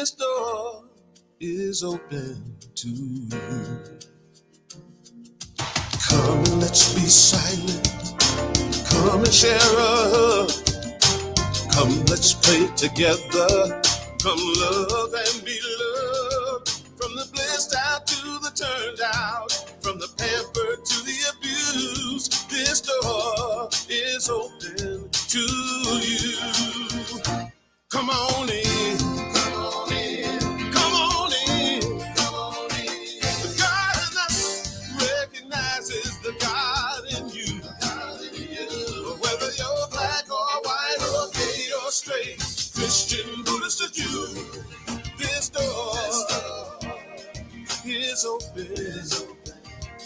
this door is open to you. Come and let's be silent. Come and share a hug. Come, let's pray together. Come love and be loved. From the blissed out to the turned out. From the pampered to the abused. This door is open to you. Come on in. Come on in. Come on in. Come on in. The God in us recognizes the God in you. Whether you're black or white or gay or straight, Christian, Buddhist or Jew, this door is open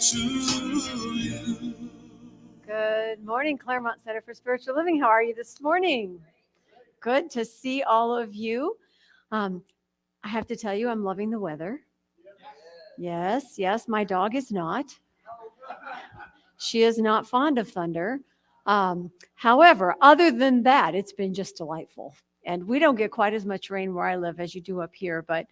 to you. Good morning, Claremont Center for Spiritual Living. How are you this morning? Good to see all of you. I have to tell you, I'm loving the weather. Yes, my dog is not. She is not fond of thunder. However, other than that, it's been just delightful. And we don't get quite as much rain where I live as you do up here, but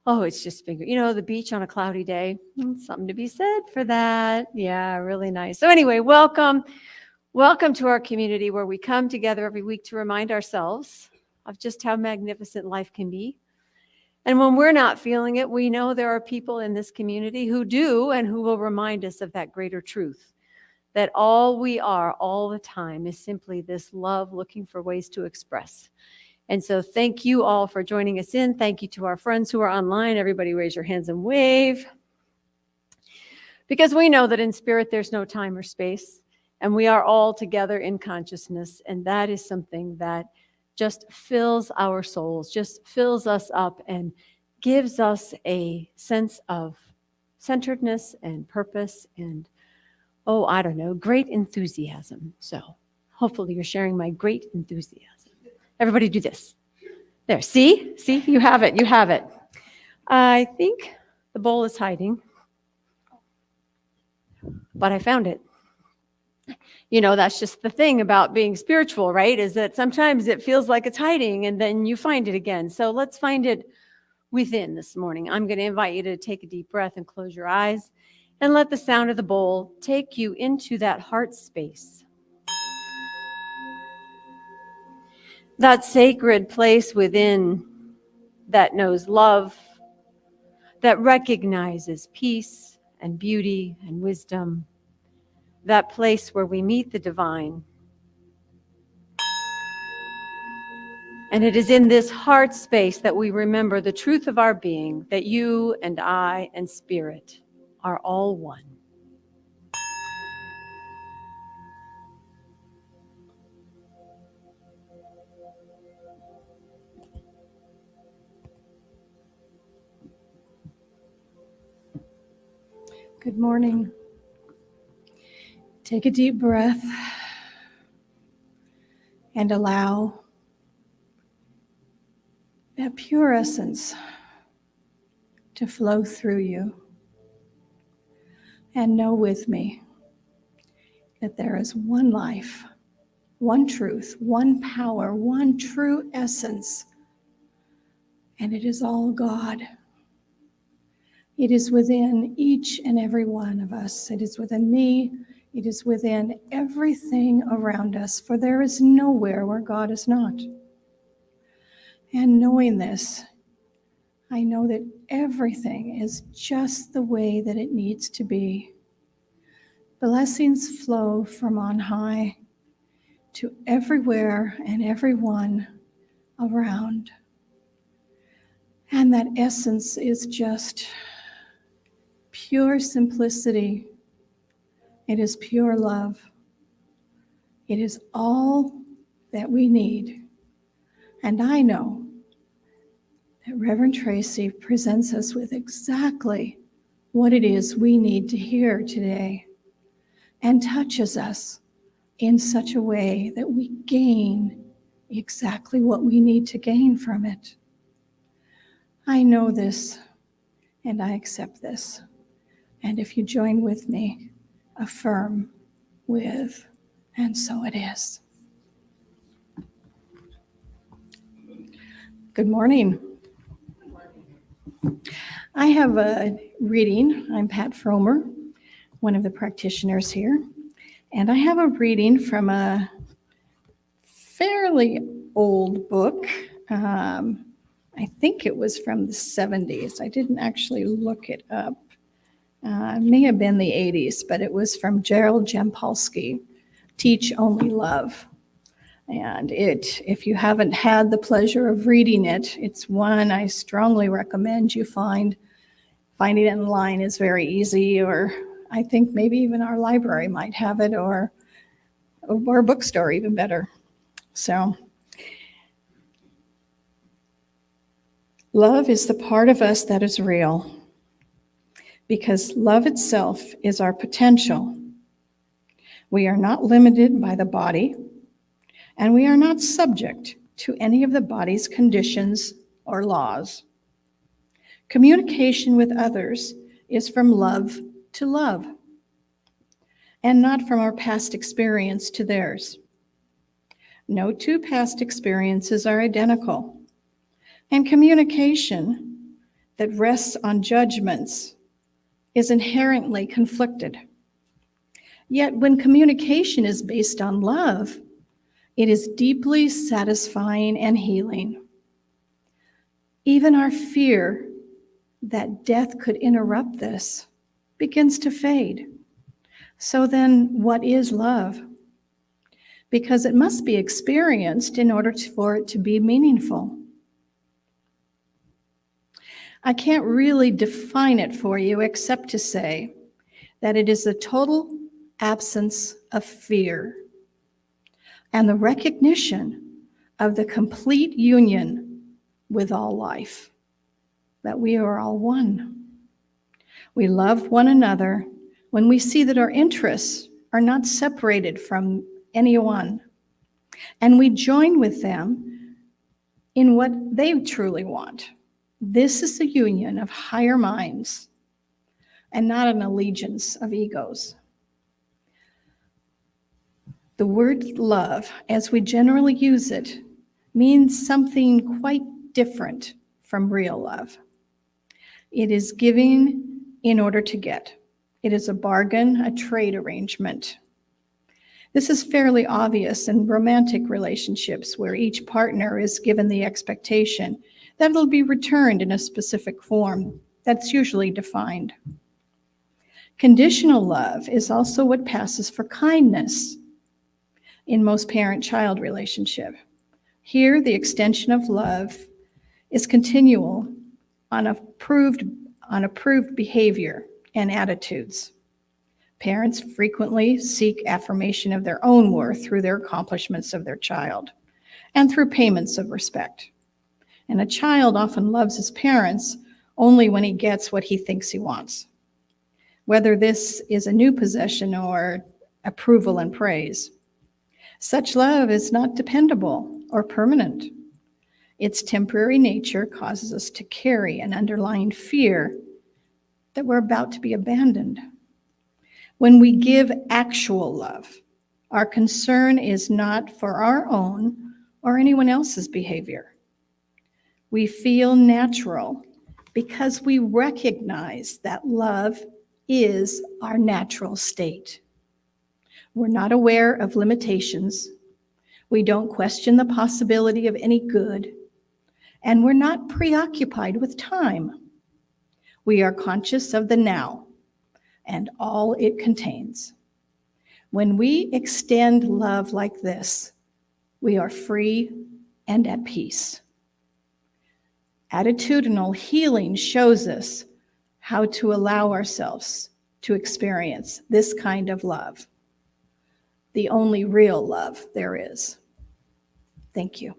it's just been, the beach on a cloudy day, something to be said for that. Yeah, really nice. So anyway, welcome to our community where we come together every week to remind ourselves of just how magnificent life can be. And when we're not feeling it, we know there are people in this community who do and who will remind us of that greater truth, that all we are all the time is simply this love looking for ways to express. And so thank you all for joining us in. Thank you to our friends who are online. Everybody raise your hands and wave. Because we know that in spirit there's no time or space, and we are all together in consciousness, and that is something that just fills our souls, just fills us up and gives us a sense of centeredness and purpose and, great enthusiasm. So hopefully you're sharing my great enthusiasm. Everybody do this. There, see, you have it. I think the bowl is hiding, but I found it. That's just the thing about being spiritual, right? Is that sometimes it feels like it's hiding and then you find it again. So let's find it within this morning. I'm going to invite you to take a deep breath and close your eyes and let the sound of the bowl take you into that heart space. That sacred place within that knows love, that recognizes peace and beauty and wisdom, that place where we meet the divine. And it is in this heart space that we remember the truth of our being, that you and I and spirit are all one. Good morning. Take a deep breath and allow that pure essence to flow through you. And know with me that there is one life, one truth, one power, one true essence, and it is all God. It is within each and every one of us. It is within me. It is within everything around us, for there is nowhere where God is not. And knowing this, I know that everything is just the way that it needs to be. Blessings flow from on high to everywhere and everyone around. And that essence is just pure simplicity. It is pure love. It is all that we need. And I know that Reverend Tracy presents us with exactly what it is we need to hear today, and touches us in such a way that we gain exactly what we need to gain from it. I know this, and I accept this. And if you join with me, affirm with, and so it is. Good morning. I have a reading. I'm Pat Fromer, one of the practitioners here, and I have a reading from a fairly old book. I think it was from the 70s. I didn't actually look it up. It may have been the 80s, but it was from Gerald Jampolsky, Teach Only Love. And if you haven't had the pleasure of reading it, it's one I strongly recommend you find. Finding it online is very easy, or I think maybe even our library might have it, or a bookstore, even better. So, love is the part of us that is real, because love itself is our potential. We are not limited by the body, and we are not subject to any of the body's conditions or laws. Communication with others is from love to love, and not from our past experience to theirs. No two past experiences are identical, and communication that rests on judgments is inherently conflicted. Yet when communication is based on love, it is deeply satisfying and healing. Even our fear that death could interrupt this begins to fade. So then, what is love? Because it must be experienced in order for it to be meaningful. I can't really define it for you except to say that it is the total absence of fear and the recognition of the complete union with all life, that we are all one. We love one another when we see that our interests are not separated from anyone, and we join with them in what they truly want. This is the union of higher minds and not an allegiance of egos. The word love, as we generally use it, means something quite different from real love. It is giving in order to get. It is a bargain, a trade arrangement. This is fairly obvious in romantic relationships where each partner is given the expectation that it'll be returned in a specific form that's usually defined. Conditional love is also what passes for kindness in most parent-child relationship. Here, the extension of love is continual on approved behavior and attitudes. Parents frequently seek affirmation of their own worth through their accomplishments of their child and through payments of respect. And a child often loves his parents only when he gets what he thinks he wants, whether this is a new possession or approval and praise. Such love is not dependable or permanent. Its temporary nature causes us to carry an underlying fear that we're about to be abandoned. When we give actual love, our concern is not for our own or anyone else's behavior. We feel natural because we recognize that love is our natural state. We're not aware of limitations. We don't question the possibility of any good. And we're not preoccupied with time. We are conscious of the now and all it contains. When we extend love like this, we are free and at peace. Attitudinal healing shows us how to allow ourselves to experience this kind of love, the only real love there is. Thank you.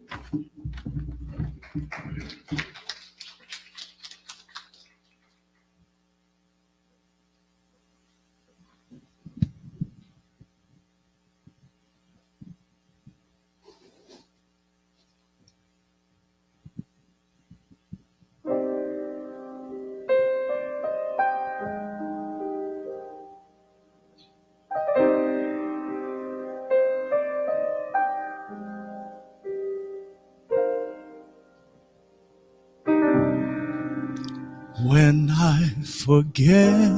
When I forget,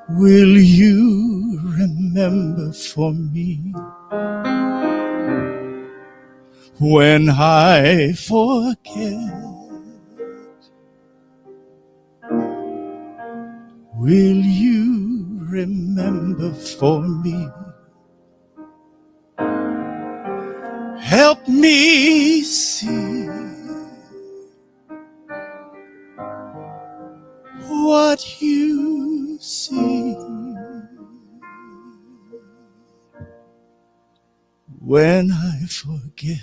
will you remember for me? When I forget, will you remember for me? Help me see what you see. When I forget,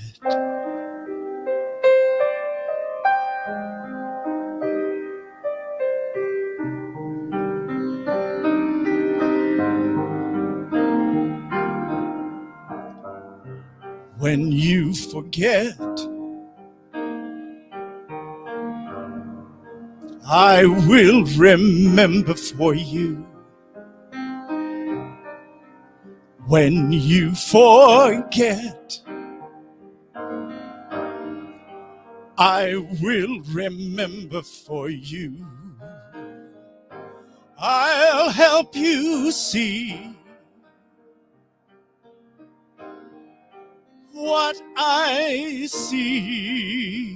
when you forget, I will remember for you. When you forget, I will remember for you. I'll help you see what I see.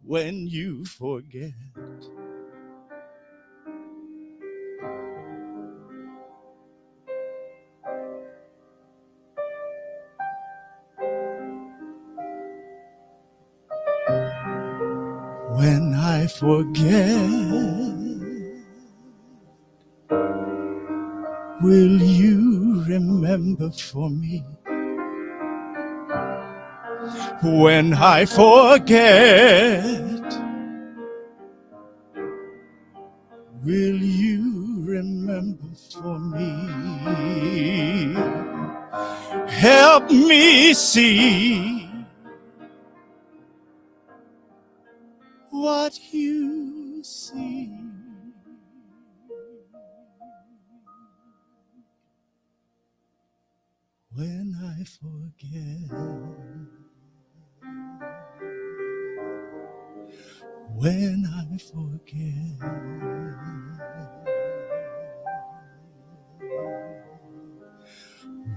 When you forget, when I forget, will you remember for me? When I forget, will you remember for me? Help me see what you see. When I forget, when I forget,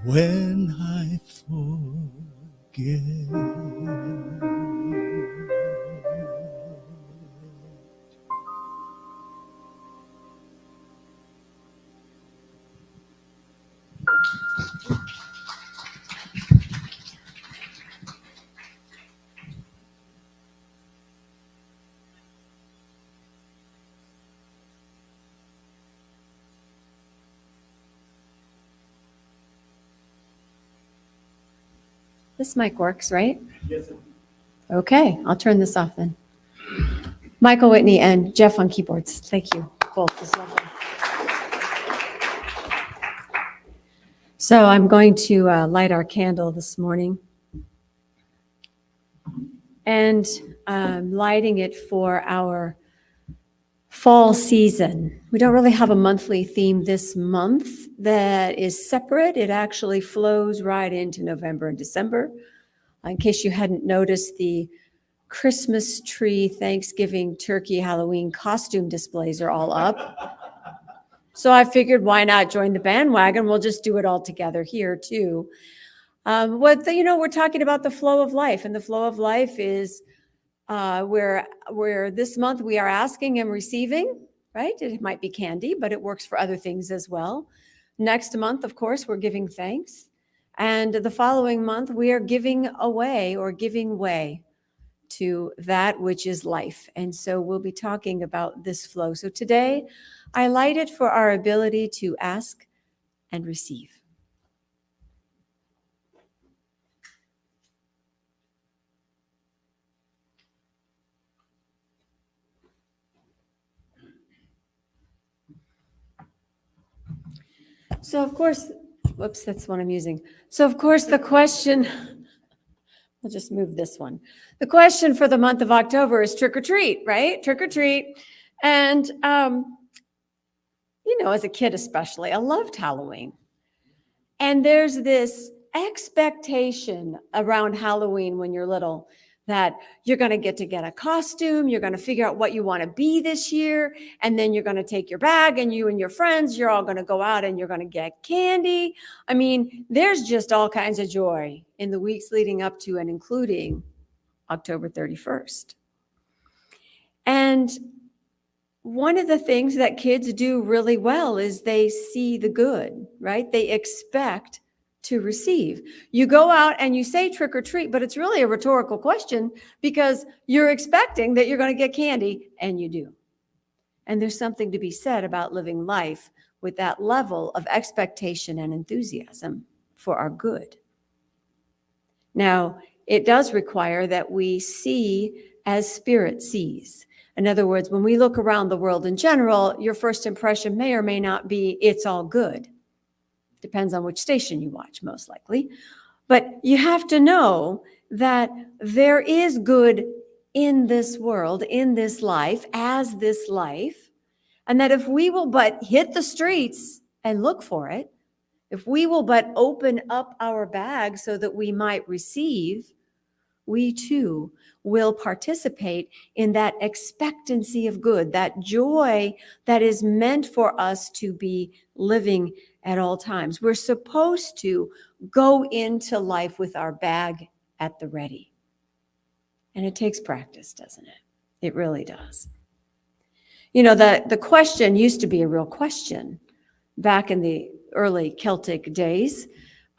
when I forget. This mic works, right? Yes. Okay, I'll turn this off then. Michael Whitney and Jeff on keyboards. Thank you both. This is lovely. So I'm going to light our candle this morning. And lighting it for our fall season. We don't really have a monthly theme this month that is separate. It actually flows right into November and December. In case you hadn't noticed, the Christmas tree, Thanksgiving, turkey, Halloween costume displays are all up. So I figured, why not join the bandwagon? We'll just do it all together here too. We're talking about the flow of life, and the flow of life is where this month we are asking and receiving, right? It might be candy, but it works for other things as well. Next month, of course, we're giving thanks. And the following month, we are giving away or giving way to that which is life. And so we'll be talking about this flow. So today, I light it for our ability to ask and receive. So of course, whoops, that's what I'm using. So of course, the question, we'll just move this one. The question for the month of October is trick or treat, right? Trick or treat. And, as a kid especially, I loved Halloween. And there's this expectation around Halloween when you're little that you're going to get a costume, you're going to figure out what you want to be this year, and then you're going to take your bag and you and your friends, you're all going to go out and you're going to get candy. I mean, there's just all kinds of joy in the weeks leading up to and including October 31st. And one of the things that kids do really well is they see the good, right? They expect to receive. You go out and you say trick or treat, but it's really a rhetorical question because you're expecting that you're going to get candy, and you do. And there's something to be said about living life with that level of expectation and enthusiasm for our good. Now, it does require that we see as Spirit sees. In other words, when we look around the world in general, your first impression may or may not be it's all good. Depends on which station you watch, most likely. But you have to know that there is good in this world, in this life, as this life, and that if we will but hit the streets and look for it, if we will but open up our bag so that we might receive, we too will participate in that expectancy of good, that joy that is meant for us to be living at all times. We're supposed to go into life with our bag at the ready. And it takes practice, doesn't it? It really does. You know, the question used to be a real question back in the early Celtic days.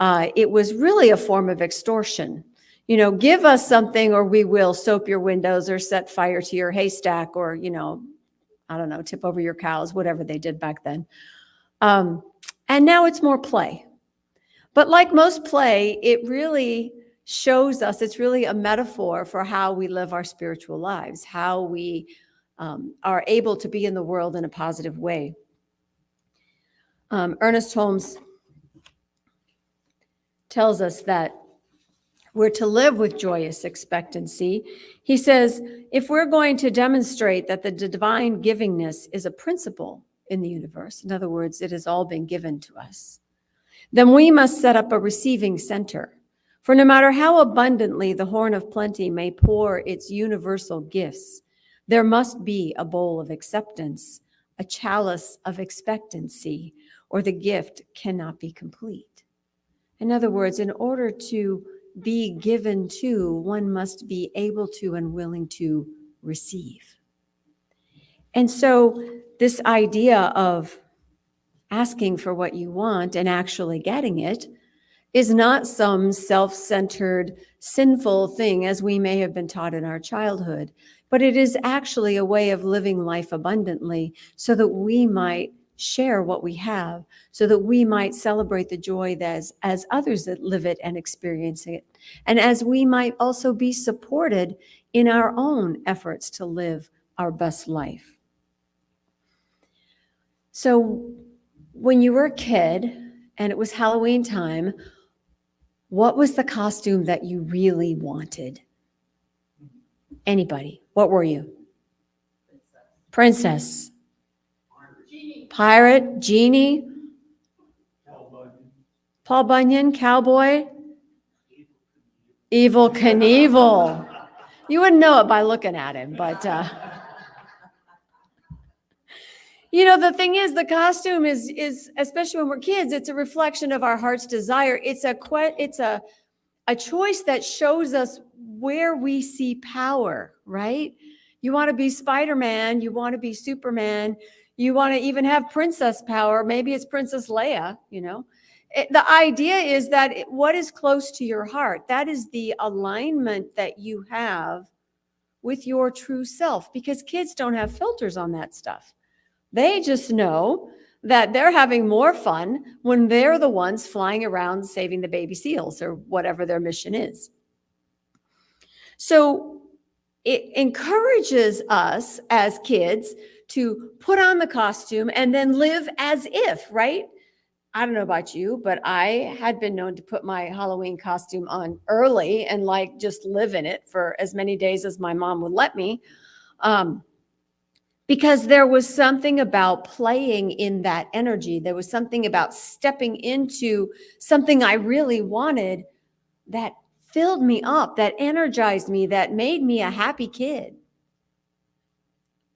It was really a form of extortion. You know, give us something or we will soap your windows or set fire to your haystack or, you know, I don't know, tip over your cows, whatever they did back then. And now it's more play. But like most play, it really shows us, it's really a metaphor for how we live our spiritual lives, how we are able to be in the world in a positive way. Ernest Holmes tells us that we're to live with joyous expectancy. He says, if we're going to demonstrate that the divine givingness is a principle in the universe, in other words, it has all been given to us, then we must set up a receiving center. For no matter how abundantly the horn of plenty may pour its universal gifts, there must be a bowl of acceptance, a chalice of expectancy, or the gift cannot be complete. In other words, in order to be given to, one must be able to and willing to receive. And so this idea of asking for what you want and actually getting it is not some self-centered, sinful thing as we may have been taught in our childhood, but it is actually a way of living life abundantly so that we might share what we have, so that we might celebrate the joy as others that live it and experience it, and as we might also be supported in our own efforts to live our best life. So when you were a kid and it was Halloween time, what was the costume that you really wanted? Anybody? What were you? Princess. Pirate, genie, Paul Bunyan, cowboy, Evil Knievel. You wouldn't know it by looking at him, but you know, the thing is, the costume is especially when we're kids, it's a reflection of our heart's desire. It's a choice that shows us where we see power, right? You want to be Spider-Man, you want to be Superman, you want to even have princess power. Maybe it's Princess Leia, you know. The idea is that what is close to your heart, that is the alignment that you have with your true self, because kids don't have filters on that stuff. They just know that they're having more fun when they're the ones flying around saving the baby seals or whatever their mission is. So it encourages us as kids to put on the costume and then live as if, right? I don't know about you, but I had been known to put my Halloween costume on early and like just live in it for as many days as my mom would let me. because there was something about playing in that energy. There was something about stepping into something I really wanted that filled me up, that energized me, that made me a happy kid.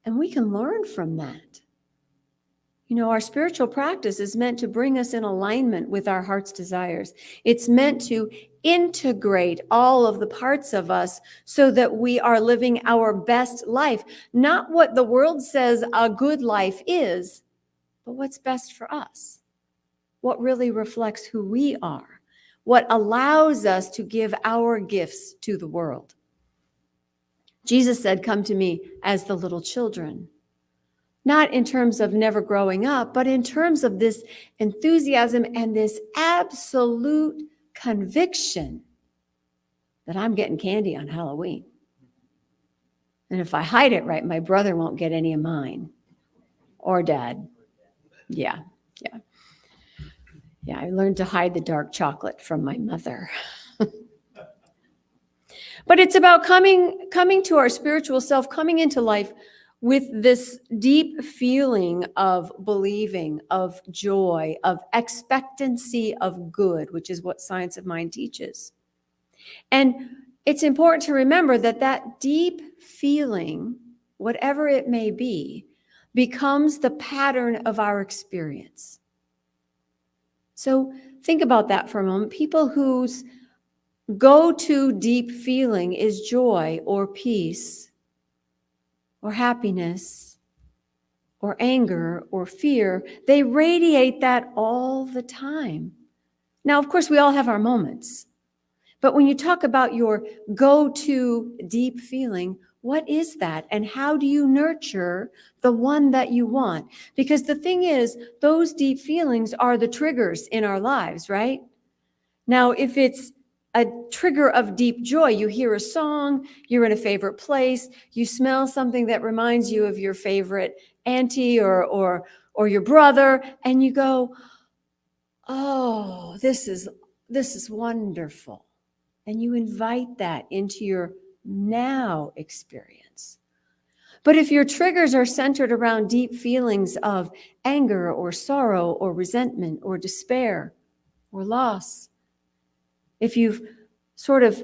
And we can learn from that. You know, our spiritual practice is meant to bring us in alignment with our heart's desires. It's meant to integrate all of the parts of us so that we are living our best life, not what the world says a good life is, but what's best for us, what really reflects who we are, what allows us to give our gifts to the world. Jesus said, "Come to me as the little children." Not in terms of never growing up, but in terms of this enthusiasm and this absolute conviction that I'm getting candy on Halloween. And if I hide it right, my brother won't get any of mine. Or dad. Yeah. I learned to hide the dark chocolate from my mother. But it's about coming to our spiritual self, coming into life with this deep feeling of believing, of joy, of expectancy of good, which is what Science of Mind teaches. And it's important to remember that that deep feeling, whatever it may be, becomes the pattern of our experience. So think about that for a moment. People whose go-to deep feeling is joy or peace, or happiness, or anger, or fear, they radiate that all the time. Now, of course, we all have our moments. But when you talk about your go-to deep feeling, what is that? And how do you nurture the one that you want? Because the thing is, those deep feelings are the triggers in our lives, right? Now, if it's a trigger of deep joy, you hear a song, you're in a favorite place, you smell something that reminds you of your favorite auntie or your brother, and you go, "Oh, this is wonderful." And you invite that into your now experience. But if your triggers are centered around deep feelings of anger or sorrow or resentment or despair or loss, if you've sort of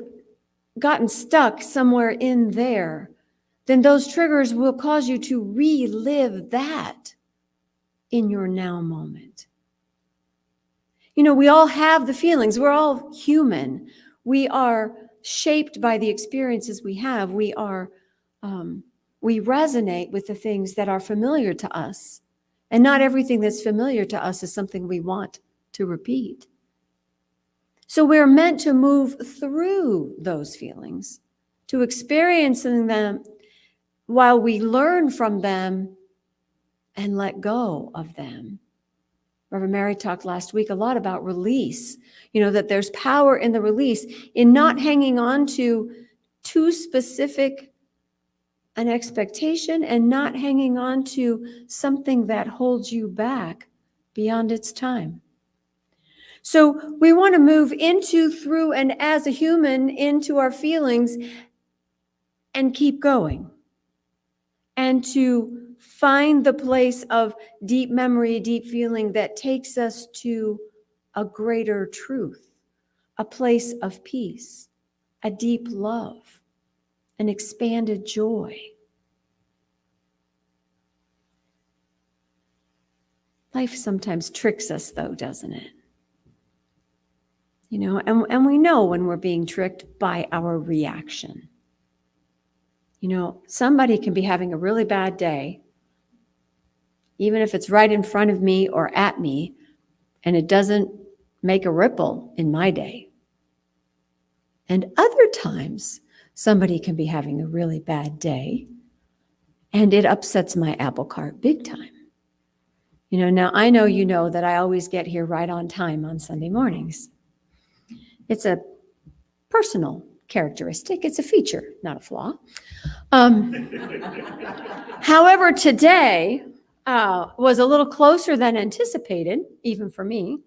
gotten stuck somewhere in there, then those triggers will cause you to relive that in your now moment. You know, we all have the feelings. We're all human. We are shaped by the experiences we have. We resonate with the things that are familiar to us. And not everything that's familiar to us is something we want to repeat. So we're meant to move through those feelings, to experiencing them while we learn from them and let go of them. Reverend Mary talked last week a lot about release, you know, that there's power in the release, in not hanging on to too specific an expectation and not hanging on to something that holds you back beyond its time. So we want to move into, through, and as a human into our feelings and keep going. And to find the place of deep memory, deep feeling that takes us to a greater truth, a place of peace, a deep love, an expanded joy. Life sometimes tricks us, though, doesn't it? You know, and we know when we're being tricked by our reaction. You know, somebody can be having a really bad day, even if it's right in front of me or at me, and it doesn't make a ripple in my day. And other times, somebody can be having a really bad day, and it upsets my apple cart big time. You know, now I know you know that I always get here right on time on Sunday mornings. It's a personal characteristic. It's a feature, not a flaw. However, today was a little closer than anticipated, even for me,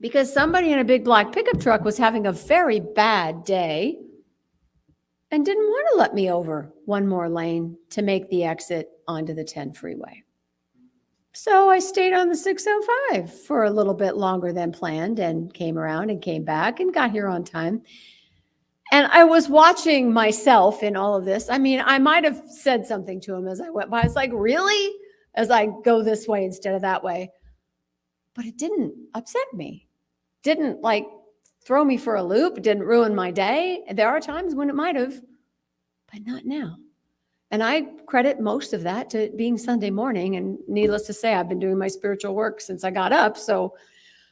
because somebody in a big black pickup truck was having a very bad day. and didn't want to let me over one more lane to make the exit onto the 10 freeway. So I stayed on the 605 for a little bit longer than planned and came around and came back and got here on time. And I was watching myself in all of this. I mean, I might have said something to him as I went by. I was like, really? As I go this way instead of that way. But it didn't upset me. Didn't like throw me for a loop. Didn't ruin my day. There are times when it might have, but not now. And I credit most of that to being Sunday morning. And needless to say, I've been doing my spiritual work since I got up. So,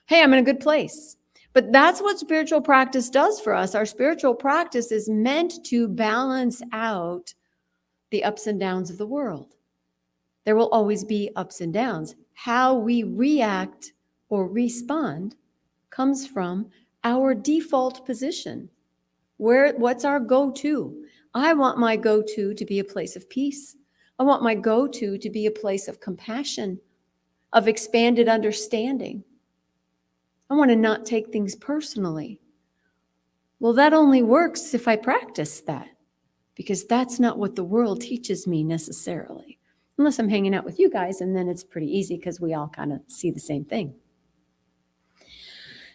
hey, I'm in a good place. But that's what spiritual practice does for us. Our spiritual practice is meant to balance out the ups and downs of the world. There will always be ups and downs. How we react or respond comes from our default position. What's our go-to? I want my go-to to be a place of peace. I want my go-to to be a place of compassion, of expanded understanding. I want to not take things personally. Well, that only works if I practice that, because that's not what the world teaches me necessarily, unless I'm hanging out with you guys, and then it's pretty easy because we all kind of see the same thing.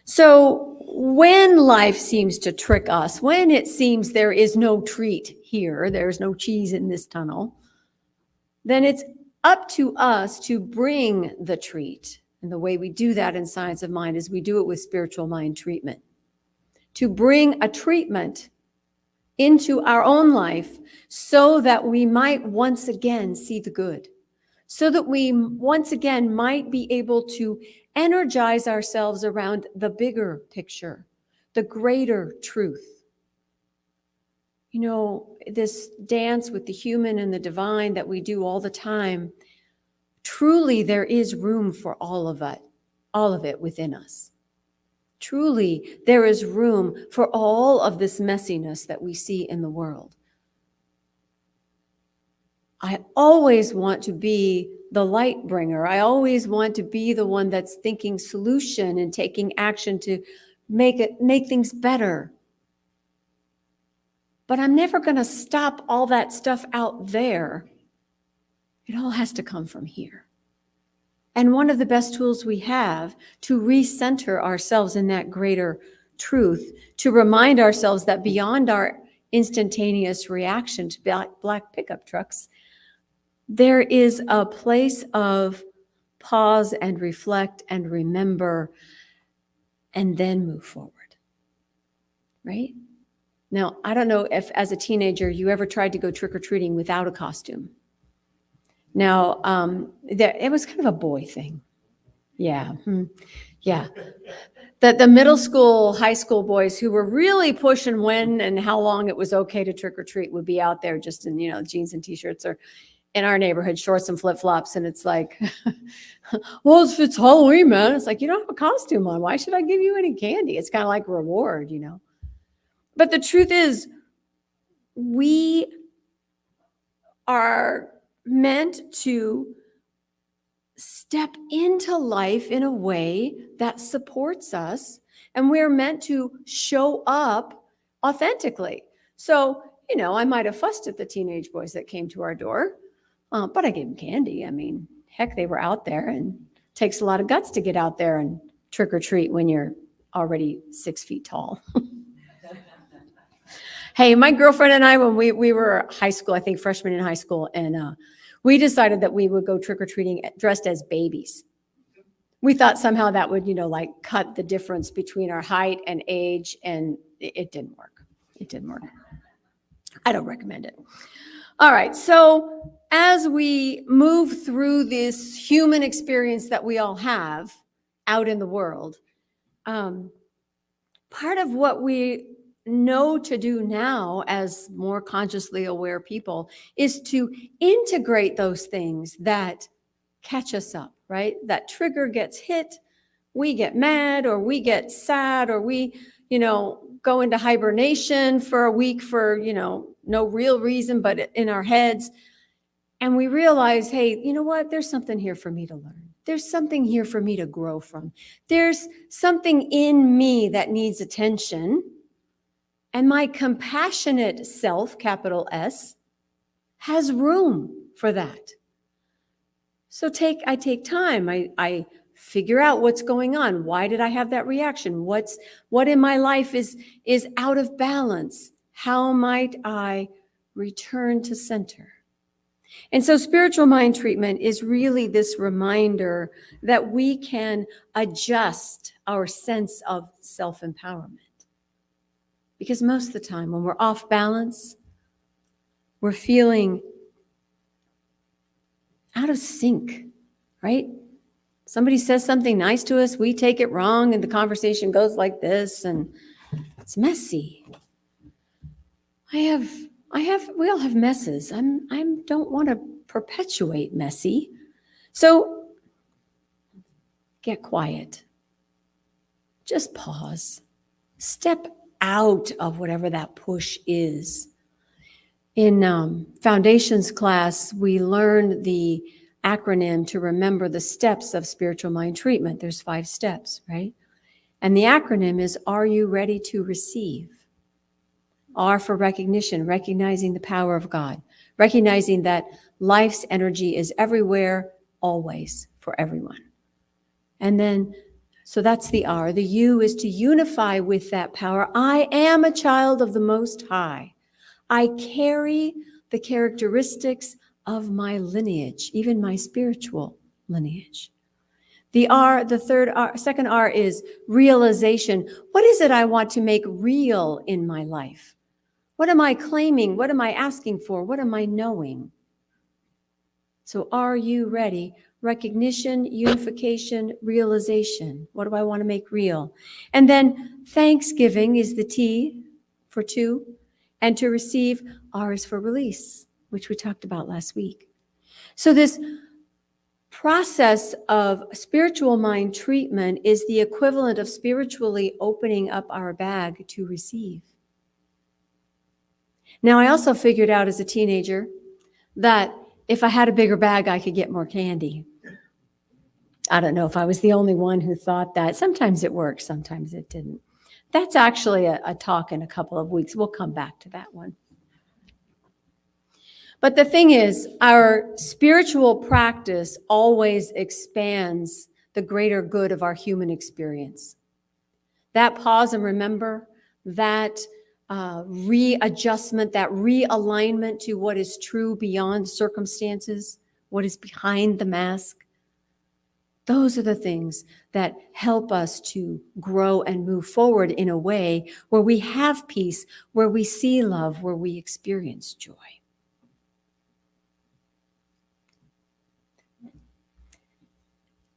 So when life seems to trick us, when it seems there is no treat here, there's no cheese in this tunnel, then it's up to us to bring the treat. And the way we do that in Science of Mind is we do it with spiritual mind treatment. To bring a treatment into our own life so that we might once again see the good, so that we once again might be able to energize ourselves around the bigger picture, the greater truth. You know, this dance with the human and the divine that we do all the time, truly there is room for all of it within us. Truly, there is room for all of this messiness that we see in the world. I always want to be the light bringer. I always want to be the one that's thinking solution and taking action to make things better. But I'm never going to stop all that stuff out there. It all has to come from here. And one of the best tools we have to recenter ourselves in that greater truth, to remind ourselves that beyond our instantaneous reaction to black pickup trucks, there is a place of pause and reflect and remember and then move forward, right? Now, I don't know if as a teenager you ever tried to go trick-or-treating without a costume. Now, it was kind of a boy thing. Yeah. Yeah. The middle school, high school boys who were really pushing when and how long it was okay to trick or treat would be out there just in, jeans and t-shirts, or in our neighborhood, shorts and flip-flops. And it's like, well, it's Halloween, man. It's like, you don't have a costume on. Why should I give you any candy? It's kind of like a reward, But the truth is, we are meant to step into life in a way that supports us, and we're meant to show up authentically. So, I might have fussed at the teenage boys that came to our door, but I gave them candy. I mean, heck, they were out there, and it takes a lot of guts to get out there and trick or treat when you're already 6 feet tall. Hey, my girlfriend and I, when we were high school, I think freshmen in high school, and we decided that we would go trick-or-treating dressed as babies. We thought somehow that would, cut the difference between our height and age, and it didn't work. It didn't work. I don't recommend it. All right, so as we move through this human experience that we all have out in the world, part of what we know to do now as more consciously aware people is to integrate those things that catch us up, right? That trigger gets hit, we get mad, or we get sad, or we, go into hibernation for a week for, no real reason, but in our heads. And we realize, hey, you know what? There's something here for me to learn. There's something here for me to grow from. There's something in me that needs attention. And my compassionate self, capital S, has room for that. So I take time. I figure out what's going on. Why did I have that reaction? What in my life is out of balance? How might I return to center? And so spiritual mind treatment is really this reminder that we can adjust our sense of self-empowerment. Because most of the time when we're off balance, we're feeling out of sync, right? Somebody says something nice to us, we take it wrong, and the conversation goes like this, and it's messy. We all have messes. I don't want to perpetuate messy. So get quiet. Just pause. Step out of whatever that push is. In foundations class, we learned the acronym to remember the steps of spiritual mind treatment. There's 5 steps, right? And the acronym is, are you ready to receive? R for recognition, recognizing the power of God, recognizing that life's energy is everywhere, always, for everyone. And then, so that's the R. The U is to unify with that power. I am a child of the Most High. I carry the characteristics of my lineage, even my spiritual lineage. The second R is realization. What is it I want to make real in my life? What am I claiming? What am I asking for? What am I knowing? So are you ready? Recognition, unification, realization. What do I want to make real? And then thanksgiving is the T for 2. And to receive, R is for release, which we talked about last week. So this process of spiritual mind treatment is the equivalent of spiritually opening up our bag to receive. Now, I also figured out as a teenager that if I had a bigger bag, I could get more candy. I don't know if I was the only one who thought that. Sometimes it worked, sometimes it didn't. That's actually a talk in a couple of weeks. We'll come back to that one. But the thing is, our spiritual practice always expands the greater good of our human experience. That pause and remember, that readjustment, that realignment to what is true beyond circumstances, what is behind the mask, those are the things that help us to grow and move forward in a way where we have peace, where we see love, where we experience joy.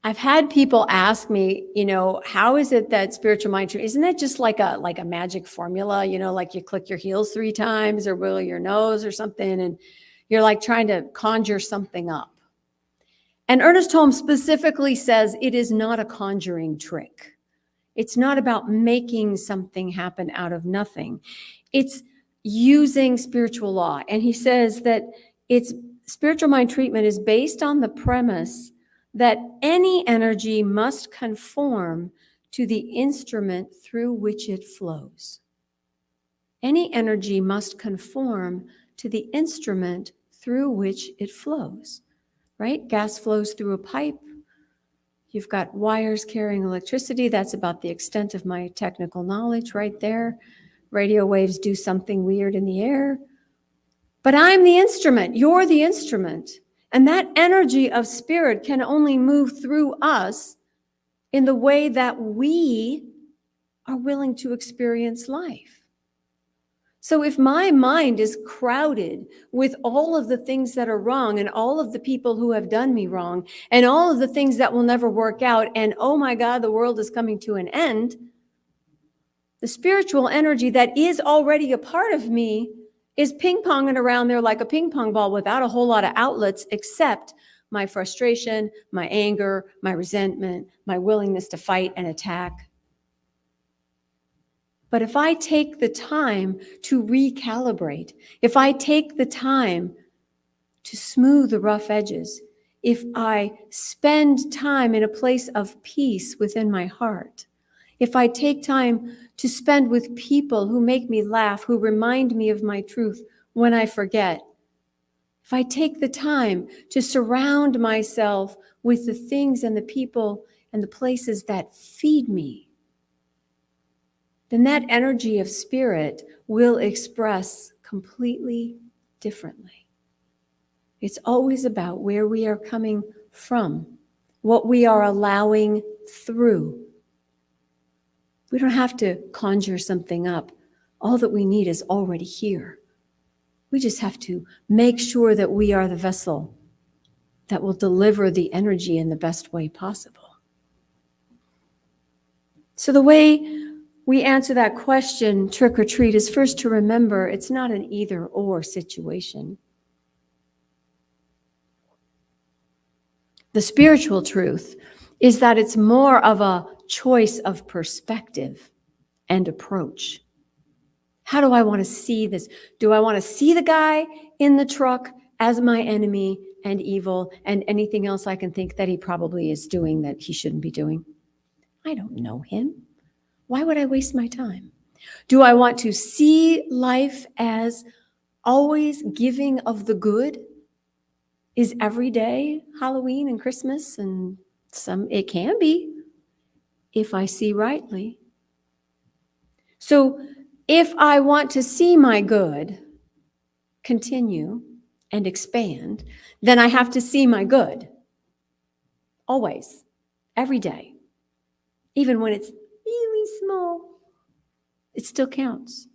I've had people ask me, how is it that spiritual mind treatment, isn't that just like a magic formula, like you click your heels 3 times or wiggle your nose or something, and you're like trying to conjure something up. And Ernest Holmes specifically says it is not a conjuring trick. It's not about making something happen out of nothing. It's using spiritual law. And he says that spiritual mind treatment is based on the premise that any energy must conform to the instrument through which it flows. Any energy must conform to the instrument through which it flows, right? Gas flows through a pipe. You've got wires carrying electricity. That's about the extent of my technical knowledge right there. Radio waves do something weird in the air. But I'm the instrument. You're the instrument. And that energy of spirit can only move through us in the way that we are willing to experience life. So if my mind is crowded with all of the things that are wrong and all of the people who have done me wrong and all of the things that will never work out, and oh my God, the world is coming to an end, the spiritual energy that is already a part of me is ping-ponging around there like a ping pong ball without a whole lot of outlets except my frustration, my anger, my resentment, my willingness to fight and attack. But if I take the time to recalibrate, if I take the time to smooth the rough edges, if I spend time in a place of peace within my heart, if I take time to spend with people who make me laugh, who remind me of my truth when I forget, if I take the time to surround myself with the things and the people and the places that feed me, then that energy of spirit will express completely differently. It's always about where we are coming from, what we are allowing through. We don't have to conjure something up. All that we need is already here. We just have to make sure that we are the vessel that will deliver the energy in the best way possible. So the way we answer that question, trick or treat, is first to remember it's not an either or situation. The spiritual truth is that it's more of a choice of perspective and approach. How do I want to see this? Do I want to see the guy in the truck as my enemy and evil and anything else I can think that he probably is doing that he shouldn't be doing? I don't know him. Why would I waste my time? Do I want to see life as always giving of the good? Is every day Halloween and Christmas? And it can be if I see rightly. So if I want to see my good continue and expand, then I have to see my good always, every day. Even when it's really small, it still counts.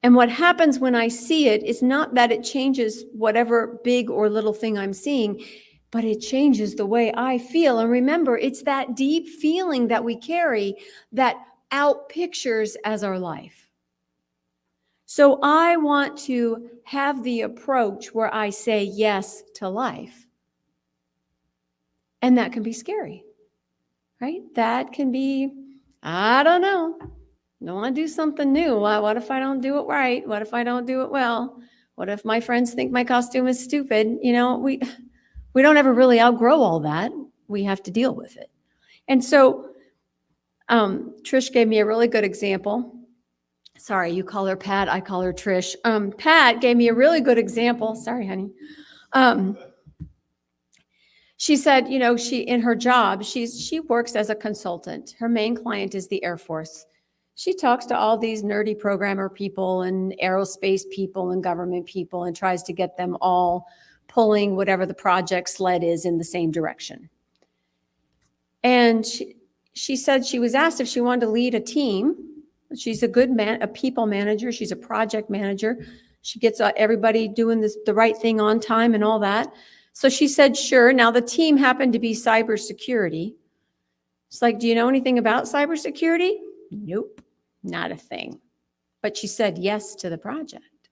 And what happens when I see it is not that it changes whatever big or little thing I'm seeing, but it changes the way I feel. And remember, it's that deep feeling that we carry that outpictures as our life. So I want to have the approach where I say yes to life. And that can be scary, right? That can be, I don't know. I want to do something new. What if I don't do it right? What if I don't do it well? What if my friends think my costume is stupid? You know, we don't ever really outgrow all that. We have to deal with it. And so Trish gave me a really good example. Sorry, you call her Pat, I call her Trish. Pat gave me a really good example. Sorry, honey. She said, you know, in her job, she works as a consultant. Her main client is the Air Force. She talks to all these nerdy programmer people and aerospace people and government people and tries to get them all pulling whatever the project sled is in the same direction. And she said she was asked if she wanted to lead a team. She's a people manager. She's a project manager. She gets everybody doing the right thing on time and all that. So she said, sure. Now the team happened to be cybersecurity. It's like, do you know anything about cybersecurity? Nope, not a thing. But she said yes to the project,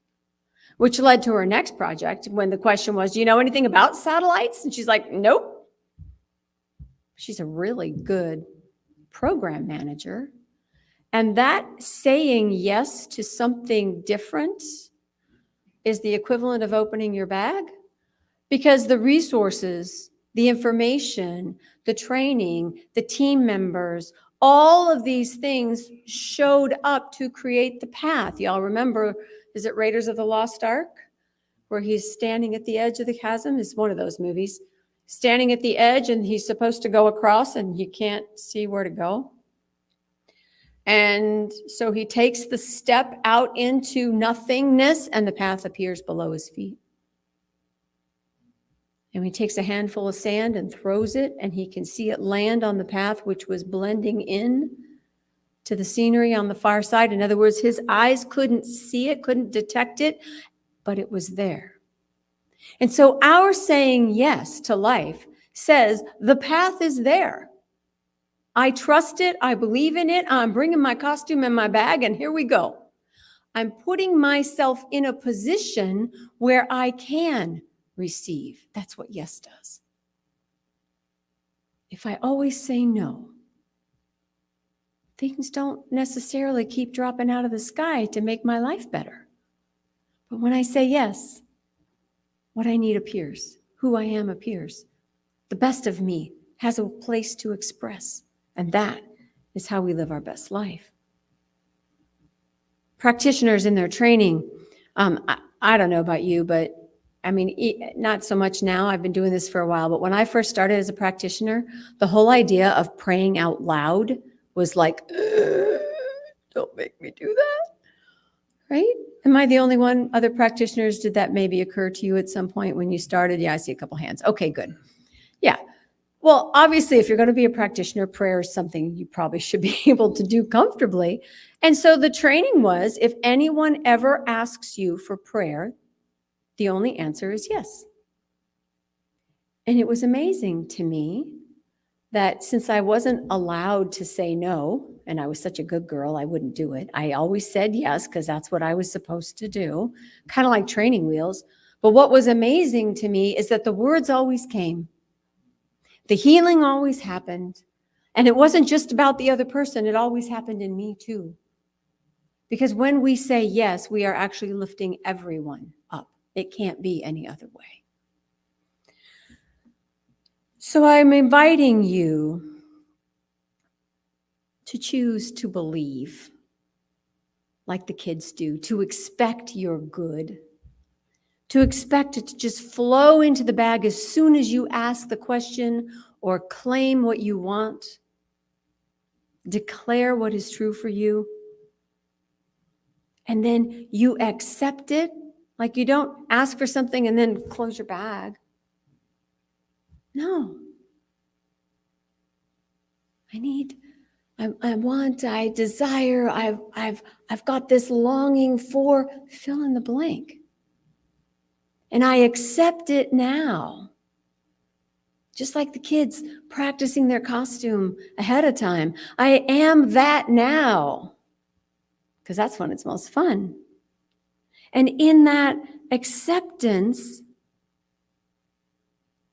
which led to her next project when the question was, do you know anything about satellites? And she's like, nope. She's a really good program manager. And that saying yes to something different is the equivalent of opening your bag, because the resources, the information, the training, the team members, all of these things showed up to create the path. Y'all remember, is it Raiders of the Lost Ark, where he's standing at the edge of the chasm? It's one of those movies. Standing at the edge and he's supposed to go across and he can't see where to go. And so he takes the step out into nothingness and the path appears below his feet. And he takes a handful of sand and throws it, and he can see it land on the path, which was blending in to the scenery on the far side. In other words, his eyes couldn't see it, couldn't detect it, but it was there. And so our saying yes to life says the path is there. I trust it. I believe in it. I'm bringing my costume and my bag, and here we go. I'm putting myself in a position where I can receive. That's what yes does. If I always say no, things don't necessarily keep dropping out of the sky to make my life better. But when I say yes, what I need appears. Who I am appears. The best of me has a place to express. And that is how we live our best life. Practitioners in their training, I don't know about you, but I mean, not so much now. I've been doing this for a while, but when I first started as a practitioner, the whole idea of praying out loud was like, don't make me do that, right? Am I the only one? Other practitioners, did that maybe occur to you at some point when you started? Yeah, I see a couple hands. Okay, good. Yeah. Well, obviously, if you're going to be a practitioner, prayer is something you probably should be able to do comfortably. And so the training was, if anyone ever asks you for prayer, the only answer is yes. And it was amazing to me that since I wasn't allowed to say no, and I was such a good girl, I wouldn't do it. I always said yes, because that's what I was supposed to do, kind of like training wheels. But what was amazing to me is that the words always came. The healing always happened. And it wasn't just about the other person. It always happened in me too. Because when we say yes, we are actually lifting everyone up. It can't be any other way. So I'm inviting you to choose to believe like the kids do, to expect your good, to expect it to just flow into the bag as soon as you ask the question or claim what you want, declare what is true for you, and then you accept it. Like you don't ask for something and then close your bag. No. I desire, I've got this longing for, fill in the blank. And I accept it now. Just like the kids practicing their costume ahead of time. I am that now. Because that's when it's most fun. And in that acceptance,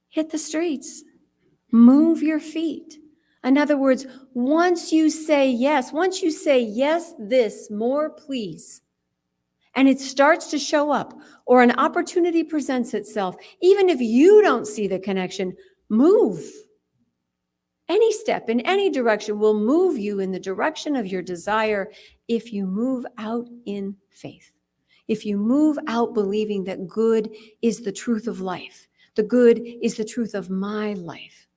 hit the streets. Move your feet. In other words, once you say yes, this, more please, and it starts to show up, or an opportunity presents itself, even if you don't see the connection, move. Any step in any direction will move you in the direction of your desire if you move out in faith. If you move out believing that good is the truth of life, the good is the truth of my life.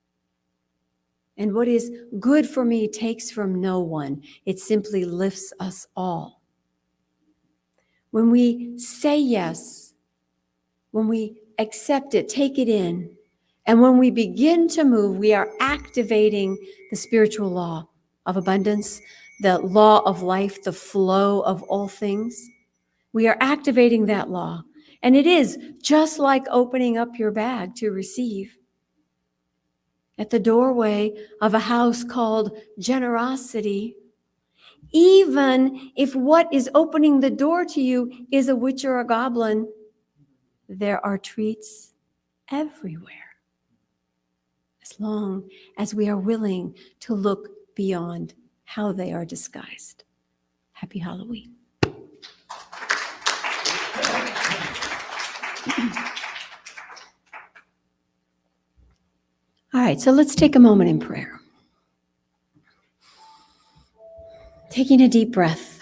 And what is good for me takes from no one. It simply lifts us all. When we say yes, when we accept it, take it in, and when we begin to move, we are activating the spiritual law of abundance, the law of life, the flow of all things. We are activating that law. And it is just like opening up your bag to receive. At the doorway of a house called generosity, even if what is opening the door to you is a witch or a goblin, there are treats everywhere. As long as we are willing to look beyond how they are disguised. Happy Halloween. All right, so let's take a moment in prayer. Taking a deep breath.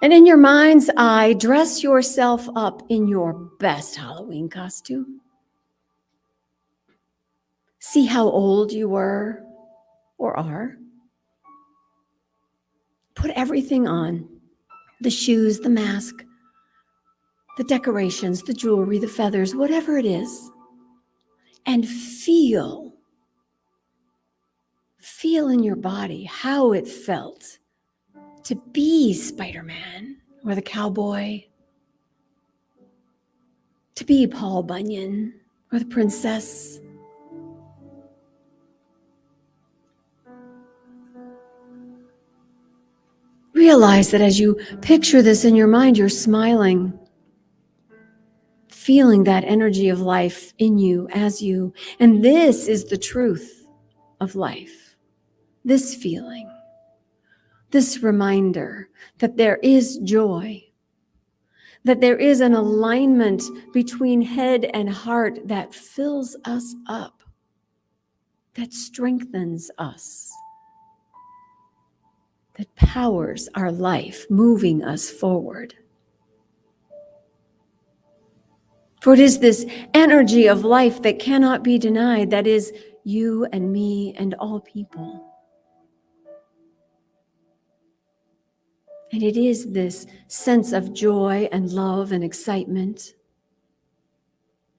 And in your mind's eye, dress yourself up in your best Halloween costume. See how old you were or are. Put everything on. The shoes, the mask, the decorations, the jewelry, the feathers, whatever it is. And feel in your body how it felt to be Spider-Man or the cowboy, to be Paul Bunyan or the princess. Realize that as you picture this in your mind, you're smiling, feeling that energy of life in you as you. And this is the truth of life. This feeling, this reminder that there is joy, that there is an alignment between head and heart that fills us up, that strengthens us. that powers our life, moving us forward. For it is this energy of life that cannot be denied, that is you and me and all people. And it is this sense of joy and love and excitement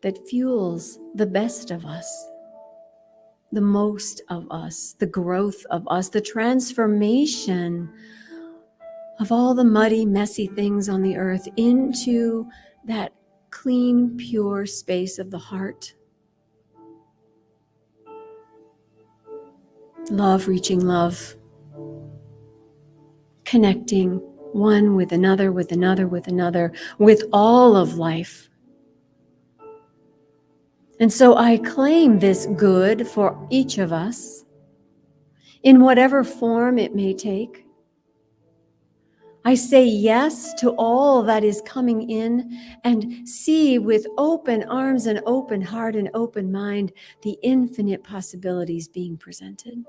that fuels the best of us, the most of us, the growth of us, the transformation of all the muddy, messy things on the earth into that clean, pure space of the heart. Love reaching love, connecting one with another, with another, with another, with all of life. And so I claim this good for each of us in whatever form it may take. I say yes to all that is coming in and see with open arms and open heart and open mind the infinite possibilities being presented.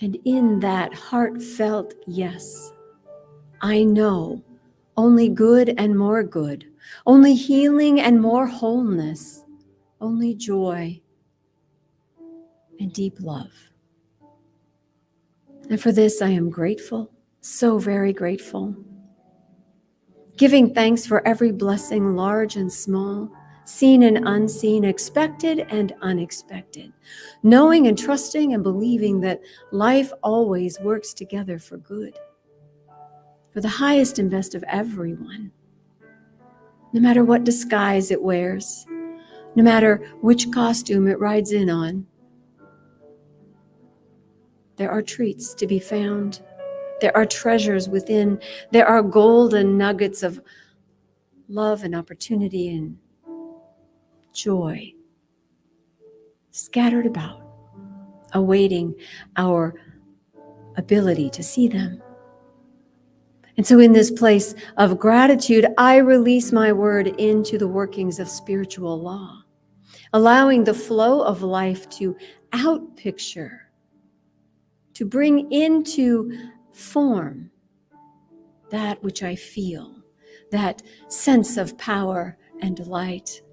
And in that heartfelt yes, I know only good and more good, only healing and more wholeness, only joy and deep love. And for this, I am grateful, so very grateful. Giving thanks for every blessing, large and small, seen and unseen, expected and unexpected, knowing and trusting and believing that life always works together for good, for the highest and best of everyone, no matter what disguise it wears, no matter which costume it rides in on. There are treats to be found. There are treasures within. There are golden nuggets of love and opportunity and joy scattered about, awaiting our ability to see them. And so in this place of gratitude, I release my word into the workings of spiritual law, allowing the flow of life to outpicture, to bring into form that which I feel, that sense of power and delight,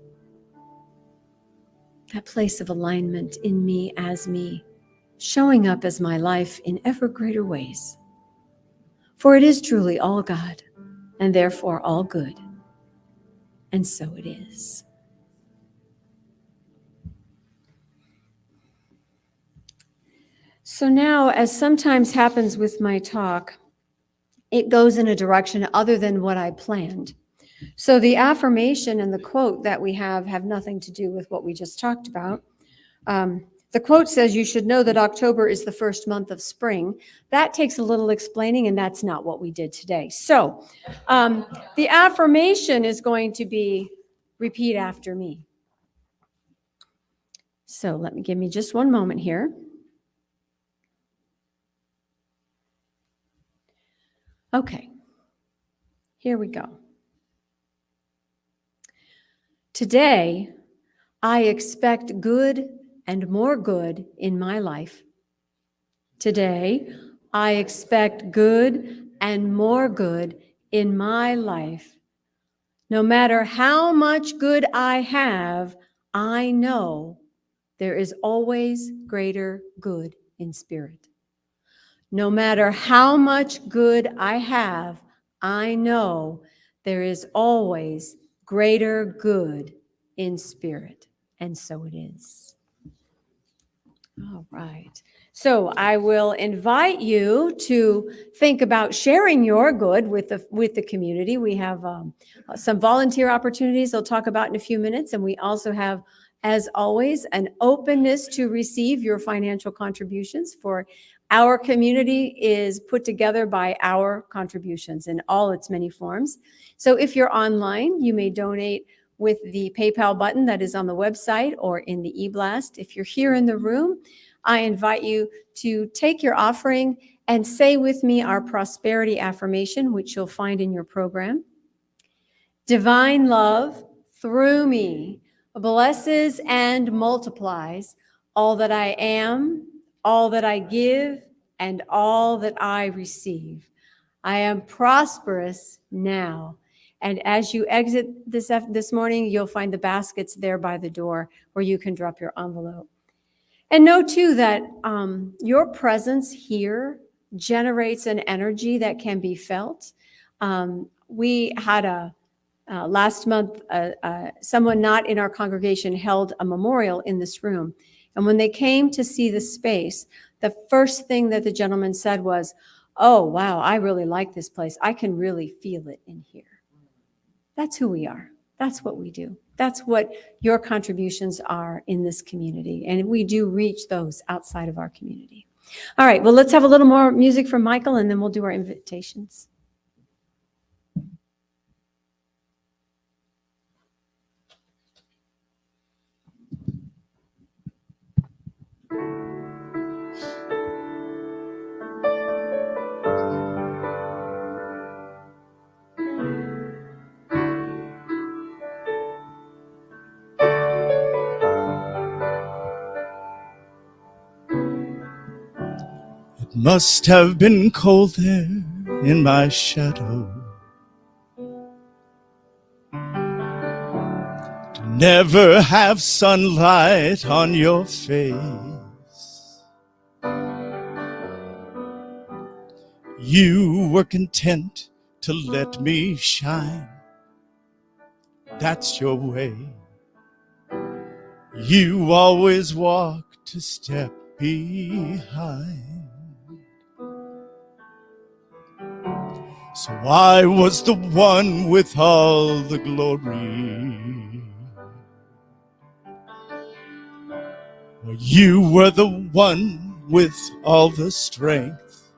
that place of alignment in me as me, showing up as my life in ever greater ways. For it is truly all God, and therefore all good. And so it is. So now, as sometimes happens with my talk, it goes in a direction other than what I planned. So the affirmation and the quote that we have nothing to do with what we just talked about. The quote says, "You should know that October is the first month of spring." That takes a little explaining, and that's not what we did today. So the affirmation is going to be, repeat after me. So give me just one moment here. Okay, here we go. Today, I expect good and more good in my life. Today, I expect good and more good in my life. No matter how much good I have, I know there is always greater good in spirit. No matter how much good I have, I know there is always greater good in spirit. And so it is. All right. So I will invite you to think about sharing your good with the community. We have some volunteer opportunities I'll talk about in a few minutes. And we also have, as always, an openness to receive your financial contributions. For our community is put together by our contributions in all its many forms. So if you're online, you may donate with the PayPal button that is on the website or in the e-blast. If you're here in the room, I invite you to take your offering and say with me our prosperity affirmation, which you'll find in your program. Divine love through me blesses and multiplies all that I am, all that I give, and all that I receive. I am prosperous now. And as you exit this morning, you'll find the baskets there by the door where you can drop your envelope. And know too that your presence here generates an energy that can be felt. We had last month, someone not in our congregation held a memorial in this room. And when they came to see the space, the first thing that the gentleman said was, "Oh, wow, I really like this place. I can really feel it in here." That's who we are. That's what we do. That's what your contributions are in this community. And we do reach those outside of our community. All right, well, let's have a little more music from Michael, and then we'll do our invitations. It must have been cold there in my shadow to never have sunlight on your face. You were content to let me shine. That's your way. You always walked a step behind. So I was the one with all the glory. Well, you were the one with all the strength.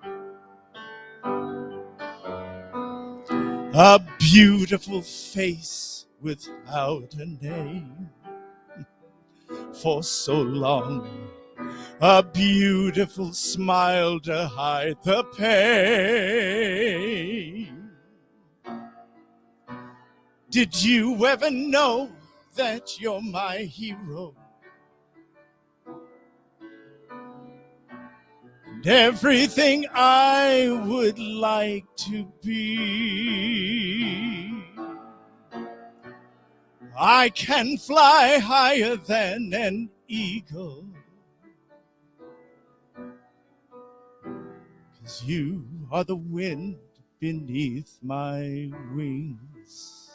A beautiful face without a name. For so long, a beautiful smile to hide the pain. Did you ever know that you're my hero? And everything I would like to be. I can fly higher than an eagle, 'cause you are the wind beneath my wings.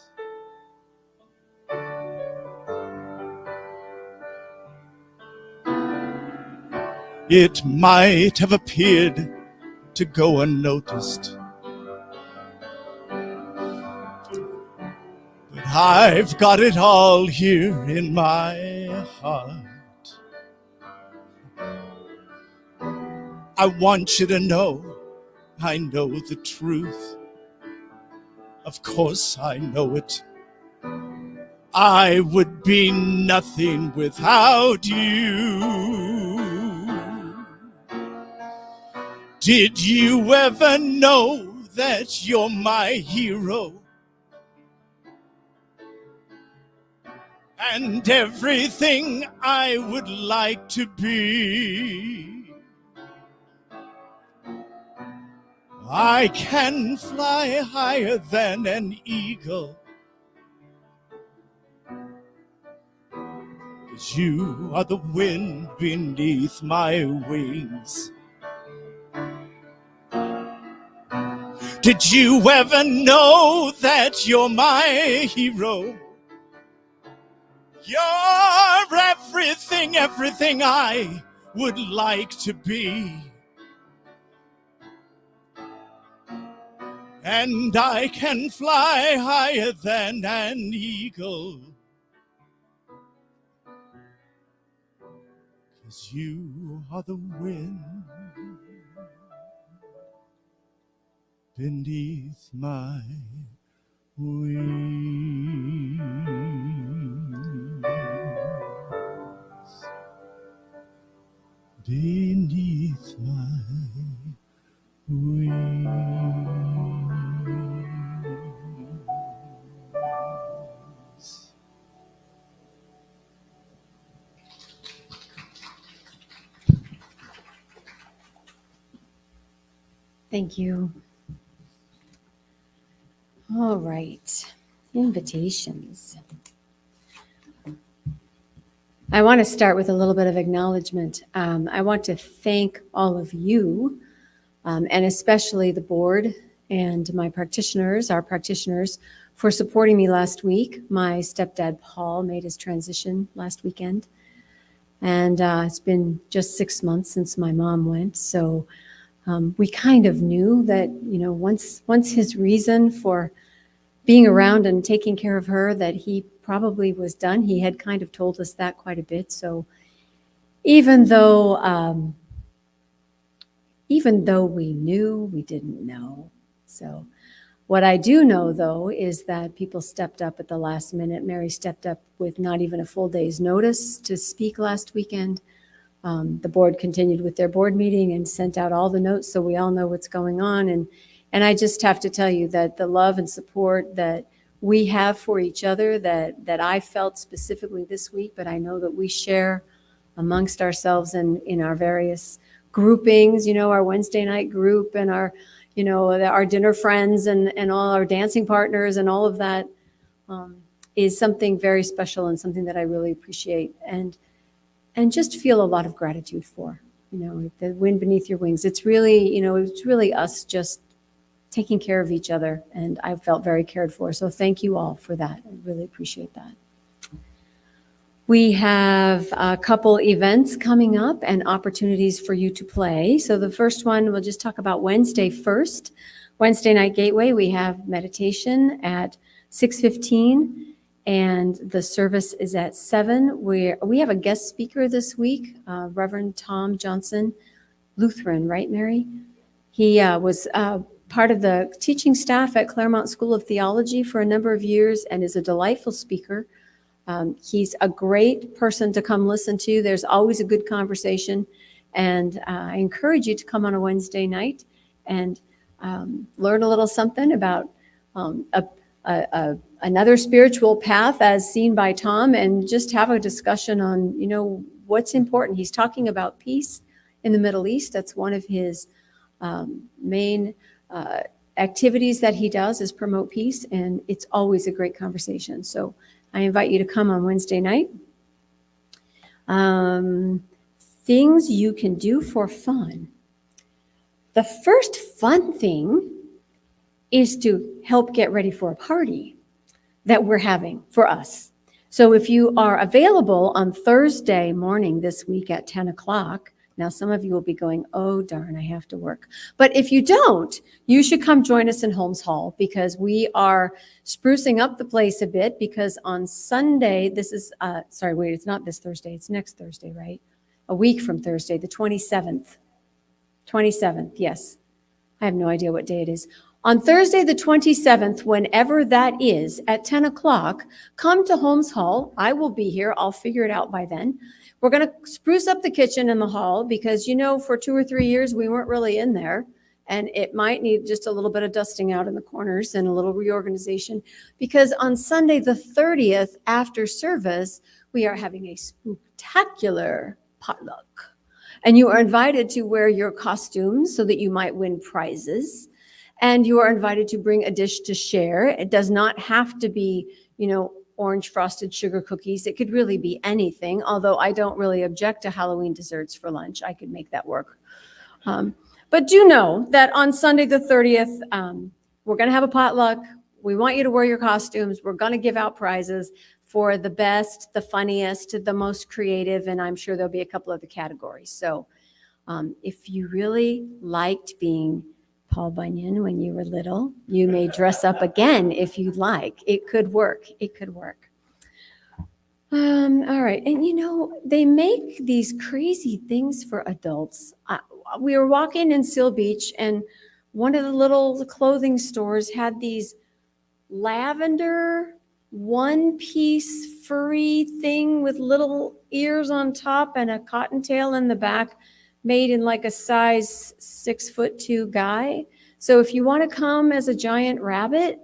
It might have appeared to go unnoticed, but I've got it all here in my heart. I want you to know I know the truth. Of course I know it. I would be nothing without you. Did you ever know that you're my hero? And everything I would like to be. I can fly higher than an eagle, 'cause you are the wind beneath my wings. Did you ever know that you're my hero? You're everything, everything I would like to be. And I can fly higher than an eagle, 'cause you are the wind beneath my wings. Beneath my wings. Thank you. All right. Invitations. I want to start with a little bit of acknowledgement. I want to thank all of you, and especially the board and my practitioners, our practitioners, for supporting me last week. My stepdad, Paul, made his transition last weekend. And it's been just 6 months since my mom went. So we kind of knew that, once his reason for being around and taking care of her, that he probably was done. He had kind of told us that quite a bit. So even though we knew, we didn't know. So what I do know, though, is that people stepped up at the last minute. Mary stepped up with not even a full day's notice to speak last weekend. The board continued with their board meeting and sent out all the notes so we all know what's going on. And I just have to tell you that the love and support that we have for each other, that I felt specifically this week, but I know that we share amongst ourselves and in our various groupings, our Wednesday night group and our dinner friends and all our dancing partners and all of that is something very special and something that I really appreciate and just feel a lot of gratitude for. The wind beneath your wings. It's really us just taking care of each other, and I felt very cared for. So thank you all for that. I really appreciate that. We have a couple events coming up and opportunities for you to play. So the first one, we'll just talk about Wednesday first. Wednesday Night Gateway, we have meditation at 6:15, and the service is at 7. We have a guest speaker this week, Reverend Tom Johnson, Lutheran, right, Mary? He was part of the teaching staff at Claremont School of Theology for a number of years and is a delightful speaker. He's a great person to come listen to. There's always a good conversation. And I encourage you to come on a Wednesday night and learn a little something about another spiritual path as seen by Tom, and just have a discussion on, what's important. He's talking about peace in the Middle East. That's one of his main activities that he does, is promote peace. And it's always a great conversation. So I invite you to come on Wednesday night. Things you can do for fun. The first fun thing is to help get ready for a party that we're having for us. So if you are available on Thursday morning this week at 10 o'clock, now some of you will be going, oh, darn, I have to work. But if you don't, you should come join us in Holmes Hall, because we are sprucing up the place a bit, because on Sunday, it's not this Thursday, it's next Thursday, right? A week from Thursday, the 27th. 27th, yes. I have no idea what day it is. On Thursday, the 27th, whenever that is, at 10 o'clock, come to Holmes Hall. I will be here. I'll figure it out by then. We're going to spruce up the kitchen in the hall because, for 2 or 3 years, we weren't really in there. And it might need just a little bit of dusting out in the corners and a little reorganization. Because on Sunday, the 30th, after service, we are having a spectacular potluck. And you are invited to wear your costumes so that you might win prizes. And you are invited to bring a dish to share. It does not have to be, orange frosted sugar cookies. It could really be anything, although I don't really object to Halloween desserts for lunch. I could make that work. But do know that on Sunday the 30th, we're going to have a potluck. We want you to wear your costumes. We're going to give out prizes for the best, the funniest, the most creative, and I'm sure there'll be a couple other categories. So if you really liked being Paul Bunyan when you were little, you may dress up again if you'd like. It could work. It could work. All right. And they make these crazy things for adults. We were walking in Seal Beach, and one of the little clothing stores had these lavender one-piece furry thing with little ears on top and a cottontail in the back, made in like a size 6'2" guy. So if you want to come as a giant rabbit,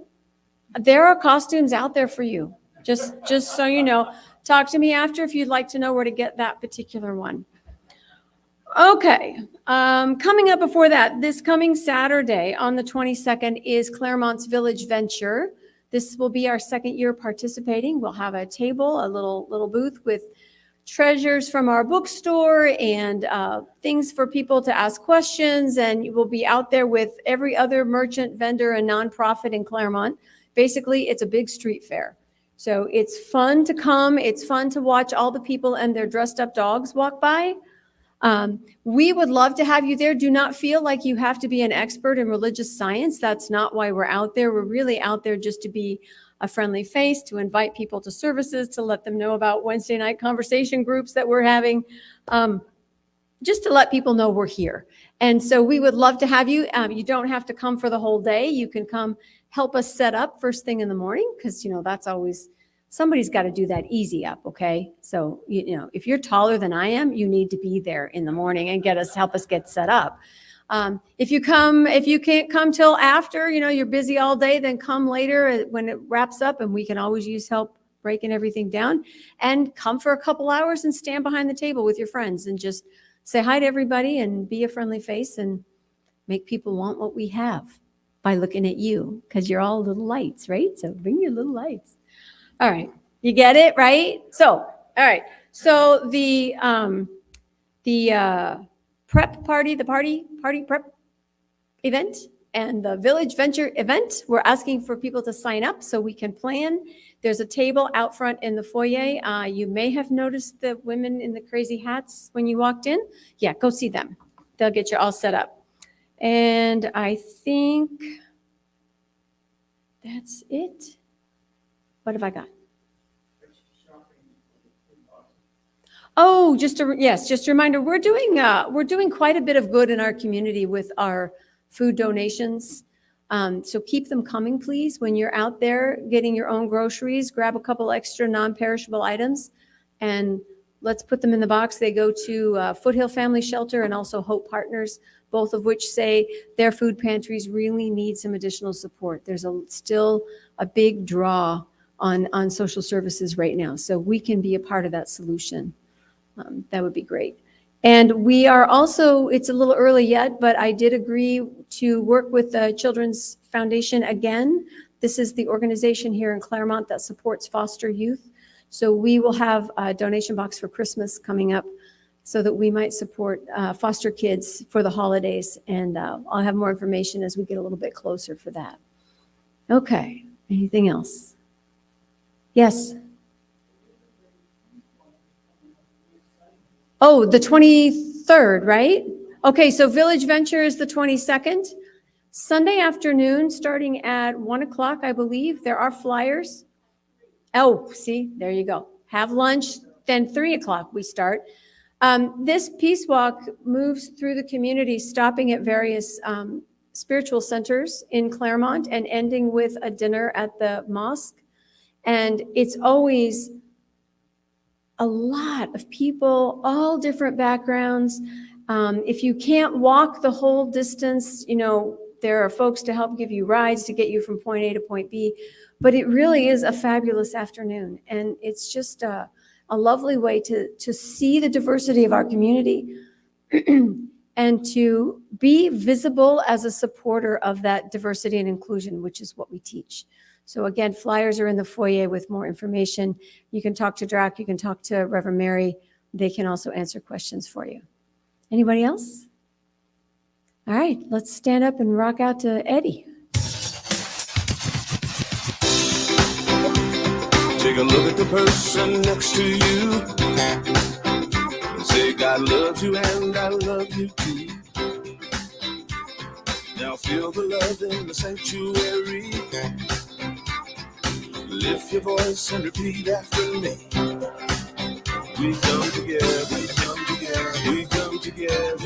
there are costumes out there for you. Just so you know, talk to me after if you'd like to know where to get that particular one. Okay. Coming up before that, this coming Saturday on the 22nd is Claremont's Village Venture. This will be our second year participating. We'll have a table, a little booth with treasures from our bookstore and things for people to ask questions. And we'll be out there with every other merchant, vendor, and nonprofit in Claremont. Basically, it's a big street fair. So it's fun to come. It's fun to watch all the people and their dressed up dogs walk by. We would love to have you there. Do not feel like you have to be an expert in religious science. That's not why we're out there. We're really out there just to be a friendly face, to invite people to services, to let them know about Wednesday night conversation groups that we're having, just to let people know we're here. And so we would love to have you. You don't have to come for the whole day. You can come help us set up first thing in the morning, because, that's always, somebody's got to do that easy up, okay? So, if you're taller than I am, you need to be there in the morning and help us get set up. If you can't come till after, you're busy all day, then come later when it wraps up, and we can always use help breaking everything down. And come for a couple hours and stand behind the table with your friends and just say hi to everybody and be a friendly face and make people want what we have by looking at you, because you're all little lights, right? So bring your little lights. All right, you get it, right? So, all right. So the prep party, the party prep event, and the Village Venture event, we're asking for people to sign up so we can plan. There's a table out front in the foyer. You may have noticed the women in the crazy hats when you walked in. Yeah, go see them. They'll get you all set up. And I think that's it. What have I got? Oh, just a reminder. We're doing quite a bit of good in our community with our food donations. So keep them coming, please. When you're out there getting your own groceries, grab a couple extra non-perishable items, and let's put them in the box. They go to Foothill Family Shelter and also Hope Partners, both of which say their food pantries really need some additional support. There's still a big draw on social services right now, so we can be a part of that solution. That would be great. And we are also, it's a little early yet, but I did agree to work with the Children's Foundation again. This is the organization here in Claremont that supports foster youth. So we will have a donation box for Christmas coming up so that we might support foster kids for the holidays. And I'll have more information as we get a little bit closer for that. Okay, anything else? Yes. Oh, the 23rd, right? Okay, so Village Venture is the 22nd. Sunday afternoon, starting at 1 o'clock, I believe. There are flyers. Oh, see, there you go. Have lunch, then 3 o'clock we start. This Peace Walk moves through the community, stopping at various spiritual centers in Claremont and ending with a dinner at the mosque. And it's always a lot of people, all different backgrounds. If you can't walk the whole distance, there are folks to help give you rides to get you from point A to point B. But it really is a fabulous afternoon. And it's just a lovely way to see the diversity of our community and to be visible as a supporter of that diversity and inclusion, which is what we teach. So again, flyers are in the foyer with more information. You can talk to Drac, you can talk to Reverend Mary. They can also answer questions for you. Anybody else? All right, let's stand up and rock out to Eddie. Take a look at the person next to you and say, God loves you and I love you too. Now feel the love in the sanctuary. Lift your voice and repeat after me. We come together, we come together, we come together